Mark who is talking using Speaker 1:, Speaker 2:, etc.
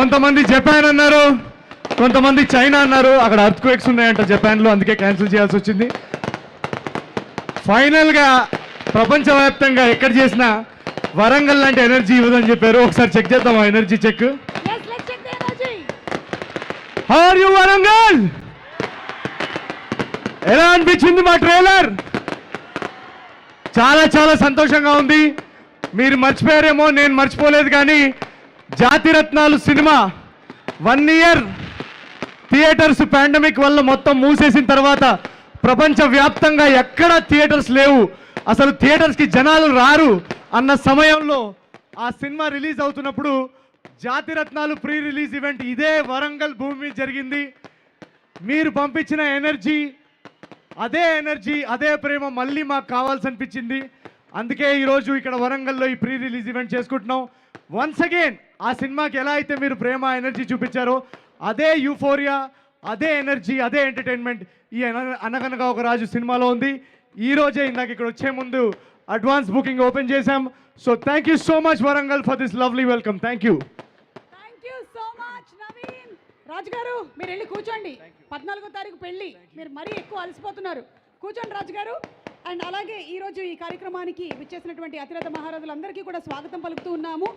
Speaker 1: కొంతమంది జపాన్ అన్నారు, కొంతమంది చైనా అన్నారు. అక్కడ అర్త్ క్వేక్స్ ఉన్నాయంట జపాన్లో, అందుకే క్యాన్సిల్ చేయాల్సి వచ్చింది. ఫైనల్గా ప్రపంచవ్యాప్తంగా ఎక్కడ చేసినా వరంగల్ లాంటి ఎనర్జీ ఇవ్వదని చెప్పారు. ఒకసారి చెక్ చేద్దాం ఆ energy check. How are you Warangal? ఎలా అనిపించింది మా ట్రైలర్? చాలా చాలా సంతోషంగా ఉంది. మీరు మర్చిపోయారేమో, నేను మర్చిపోలేదు. కానీ జాతిరత్నాలు సినిమా 1 ఇయర్ థియేటర్స్ పాండమిక్ వల్ల మొత్తం మూసేసిన తర్వాత ప్రపంచవ్యాప్తంగా ఎక్కడ థియేటర్స్ లేవు, అసలు థియేటర్స్కి జనాలు రారు అన్న సమయంలో ఆ సినిమా రిలీజ్ అవుతున్నప్పుడు జాతిరత్నాలు ప్రీ రిలీజ్ ఈవెంట్ ఇదే వరంగల్ భూమి జరిగింది. మీరు పంపించిన ఎనర్జీ, అదే ప్రేమ మళ్ళీ మాకు కావాల్సి అనిపించింది. అందుకే ఈరోజు ఇక్కడ వరంగల్లో ఈ ప్రీ రిలీజ్ ఈవెంట్ చేసుకుంటున్నాం. వన్స్ అగైన్ ఆ సినిమాకి ఎలా అయితే మీరు ప్రేమ ఎనర్జీ చూపించారో అదే యూఫోరియా, అదే ఎనర్జీ, అదే ఎంటర్టైన్మెంట్ ఈ అనగనగా ఒక రాజు సినిమాలో ఉంది. ఈ రోజే ఇందాక ఇక్కడ వచ్చే ముందు అడ్వాన్స్ బుకింగ్ ఓపెన్ చేశాం. So thank you so much Warangal for this lovely welcome. Thank you
Speaker 2: so much Naveen. Raju గారు మీరు వెళ్ళి కూర్చోండి. 14వ తారీఖు పెళ్లి, మీరు మరీ ఎక్కువ అలసిపోతున్నారు. కూర్చోండి రాజు గారు. అండ్ అలాగే ఈరోజు ఈ కార్యక్రమానికి విచ్చేసినటువంటి అతిరథ మహారాజులందరికీ కూడా స్వాగతం పలుకుతూ ఉన్నాము.